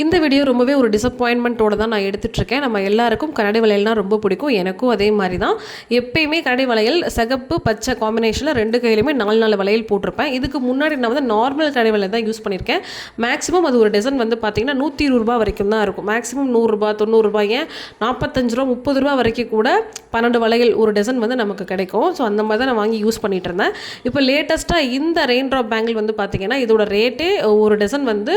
இந்த வீடியோ ரொம்பவே ஒரு டிசப்பாயின்மெண்ட்டோட தான் நான் எடுத்துகிட்ருக்கேன். நம்ம எல்லாருக்கும் கண்ணாடி வளையல்னால் ரொம்ப பிடிக்கும். எனக்கும் அதே மாதிரி தான். எப்பயுமே கண்ணாடி வளையல் சிகப்பு பச்சை காம்பினேஷனில் 2 கையிலுமே 4 வளையல் போட்டிருப்பேன். இதுக்கு முன்னாடி நான் வந்து நார்மல் கண்ணாடி வளையல் தான் யூஸ் பண்ணியிருக்கேன். மேக்ஸிமம் அது ஒரு டசன் வந்து பார்த்திங்கன்னா ₹120 வரைக்கும் தான் இருக்கும். மேக்ஸிமம் ₹100 ₹90 ஏன் ₹45 ₹30 வரைக்கும் கூட 12 வளையல் ஒரு டசன் வந்து நமக்கு கிடைக்கும். ஸோ அந்த மாதிரி தான் நான் வாங்கி யூஸ் பண்ணிகிட்டு இருந்தேன். இப்போ லேட்டஸ்ட்டாக இந்த ரெயின் ட்ராப் பேங்கிள் வந்து பார்த்திங்கன்னா இதோட ரேட்டே ஒரு டசன் வந்து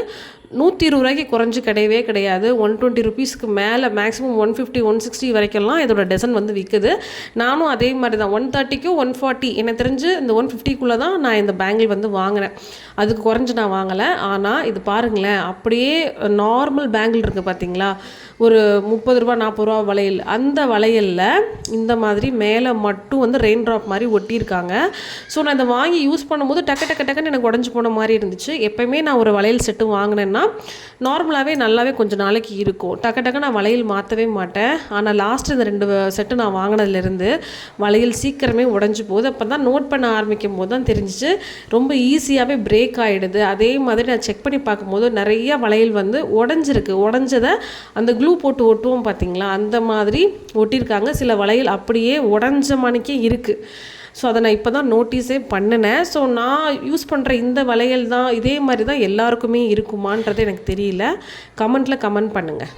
₹120 குறைஞ்சு கிடையவே கிடையாது. ₹120 மேலே மேக்ஸிமம் 150 160 வரைக்கும்லாம் இதோட டசன் வந்து விற்குது. நானும் அதே மாதிரி தான் 130 140 எனக்கு தெரிஞ்சு இந்த 150 தான் நான் இந்த பேங்கிள் வந்து வாங்கினேன். அதுக்கு குறைஞ்சி நான் வாங்கலை. ஆனால் இது பாருங்களேன், அப்படியே நார்மல் பேங்கிள் இருக்குது பார்த்தீங்களா, ஒரு ₹30 ₹40 வளையல். அந்த வளையலில் இந்த மாதிரி மேலே மட்டும் வந்து ரெயின் ட்ராப் மாதிரி ஒட்டியிருக்காங்க. ஸோ நான் இதை வாங்கி யூஸ் பண்ணும்போது டக்குன்னு எனக்கு உடஞ்சி போன மாதிரி இருந்துச்சு. எப்போயுமே நான் ஒரு வளையல் செட்டு வாங்கினேன்னா நார்மலாகவே நல்லாவே கொஞ்சம் நாளைக்கு இருக்கும். டக்கு நான் வளையல் மாற்றவே மாட்டேன். ஆனால் லாஸ்ட்டு இந்த 2 செட்டு நான் வாங்கினதுலேருந்து வளையல் சீக்கிரமே உடஞ்சி போகுது. அப்போ தான் நோட் பண்ண ஆரம்பிக்கும் போது தான் தெரிஞ்சிச்சு ரொம்ப ஈஸியாகவே பிரேக் ஆகிடுது. அதே மாதிரி நான் செக் பண்ணி பார்க்கும்போது நிறைய வளையல் வந்து உடஞ்சிருக்கு. உடஞ்சதை அந்த க்ளூ போட்டு ஒட்டுவோம் பார்த்தீங்களா, அந்த மாதிரி ஒட்டியிருக்காங்க. சில வளையல் அப்படியே உடஞ்ச மணிக்கே இருக்குது. ஸோ அதை நான் இப்போ தான் நோட்டீஸே பண்ணினேன். ஸோ நான் யூஸ் பண்ணுற இந்த வளையல் தான் இதே மாதிரி தான் எல்லாருக்குமே இருக்குமான்றது எனக்கு தெரியல. கமெண்ட்டில் கமெண்ட் பண்ணுங்கள்.